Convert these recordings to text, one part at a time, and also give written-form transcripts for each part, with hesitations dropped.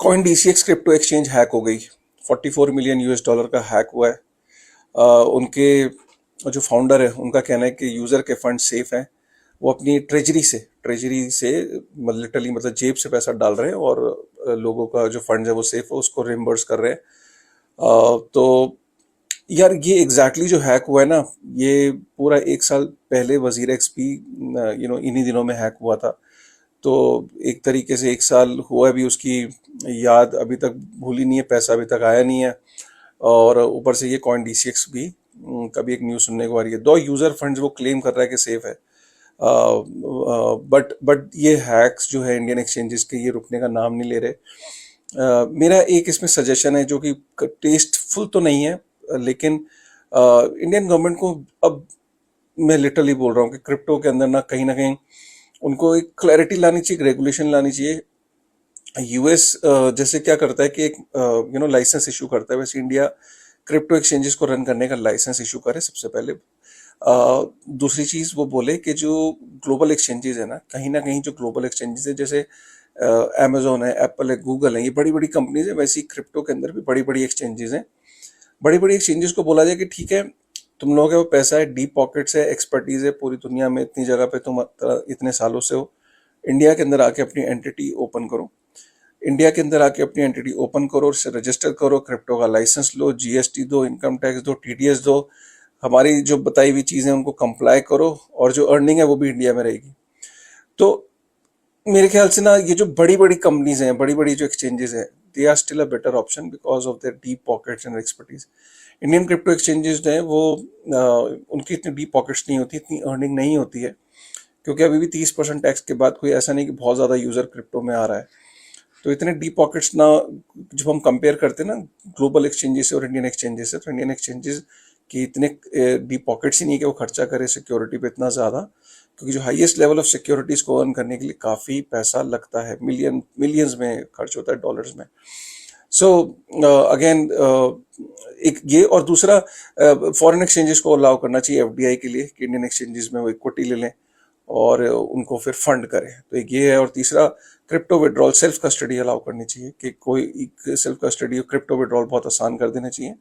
Coin DCX crypto exchange hack हो गई। 44 million US dollar का हैक हुआ है। उनके जो फाउंडर है उनका कहना है कि यूज़र के फंड सेफ हैं। वो अपनी ट्रेजरी से लिटरली मतलब जेब से पैसा डाल रहे हैं और लोगों का जो फंड है वो सेफ है, उसको रिम्बर्स कर रहे हैं। तो यार ये एग्जैक्टली जो हैक हुआ है ना, ये पूरा 1 साल पहले वजीर एक्स भी इन्हीं दिनों में हैक हुआ था। तो एक तरीके से 1 साल हुआ भी, उसकी याद अभी तक भूली नहीं है, पैसा अभी तक आया नहीं है। और ऊपर से ये कॉइन डीसीएक्स भी कभी एक न्यूज़ सुनने को आ रही है, दो यूज़र फंड्स वो क्लेम कर रहा है कि सेफ है। बट ये हैक्स जो है इंडियन एक्सचेंजेस के, ये रुकने का नाम नहीं ले रहे। मेरा एक इसमें सजेशन है जो कि टेस्टफुल तो नहीं है, लेकिन इंडियन गवर्नमेंट को अब, मैं लिटरली बोल रहा हूँ कि क्रिप्टो के अंदर ना कहीं उनको एक क्लैरिटी लानी चाहिए, एक रेगुलेशन लानी चाहिए। यूएस जैसे क्या करता है कि एक लाइसेंस इशू करता है, वैसे इंडिया क्रिप्टो एक्सचेंजेस को रन करने का लाइसेंस इशू करे सबसे पहले। दूसरी चीज वो बोले कि जो ग्लोबल एक्सचेंजेस है ना कहीं जो ग्लोबल एक्सचेंजेस है, जैसे अमेजोन है, एप्पल है, गूगल है, ये बड़ी बड़ी कंपनीज है, वैसे ही क्रिप्टो के अंदर भी बड़ी बड़ी एक्सचेंजेस हैं। बड़ी बड़ी एक्सचेंजेस को बोला जाए कि ठीक है, तुम लोगों के वो पैसा है, डीप पॉकेट्स है, एक्सपर्टीज है, पूरी दुनिया में इतनी जगह पे तुम इतने सालों से हो, इंडिया के अंदर आके अपनी एंटिटी ओपन करो। इंडिया के अंदर आके अपनी एंटिटी ओपन करो, उससे रजिस्टर करो, क्रिप्टो का लाइसेंस लो, जीएसटी दो, इनकम टैक्स दो, टीडीएस दो, हमारी जो बताई हुई चीजें उनको कंप्लाई करो, और जो अर्निंग है वो भी इंडिया में रहेगी। तो मेरे ख्याल से ना, ये जो बड़ी बड़ी कंपनीज हैं, बड़ी बड़ी जो एक्सचेंजेस हैं, they are still a better option because of their deep pockets and expertise. Indian crypto exchanges हैं वो उनकी इतनी डीप पॉकेट्स नहीं होती, इतनी अर्निंग नहीं होती है, क्योंकि अभी भी 30% टैक्स के बाद कोई ऐसा नहीं कि बहुत ज़्यादा यूज़र क्रिप्टो में आ रहा है। तो इतने डीप पॉकेट्स ना, जब हम कंपेयर करते हैं ना ग्लोबल एक्सचेंजेस से और इंडियन एक्सचेंजेस से, तो इंडियन एक्सचेंजेस की इतने डीप पॉकेट्स ही नहीं कि वो खर्चा करे सिक्योरिटी पे इतना ज़्यादा, क्योंकि जो हाईएस्ट लेवल ऑफ सिक्योरिटीज को अर्न करने के लिए काफ़ी पैसा लगता है, मिलियंस में खर्च होता है, डॉलर्स में। सो अगेन, एक ये, और दूसरा फॉरेन एक्सचेंजेस को अलाउ करना चाहिए एफडीआई के लिए कि इंडियन एक्सचेंजेस में वो इक्विटी ले लें और उनको फिर फंड करें। तो एक ये है, और तीसरा crypto withdrawal self custody allow करनी चाहिए कि कोई सेल्फ कस्टडी और क्रिप्टो विड्रॉल बहुत आसान कर देना चाहिए,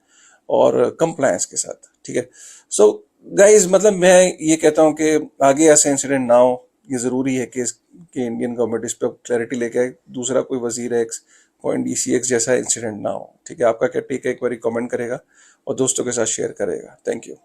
और कंप्लायंस के साथ, ठीक है। सो गाइज, मतलब मैं ये कहता हूँ कि आगे ऐसे इंसिडेंट ना हो, ये ज़रूरी है कि इंडियन गवर्नमेंट इस पर क्लैरिटी लेके आए, दूसरा कोई वजीर एक्स, कोई डीसीएक्स जैसा इंसिडेंट ना हो, ठीक है। आपका क्या टेक है, एक बार कमेंट करेगा और दोस्तों के साथ शेयर करेगा। Thank you.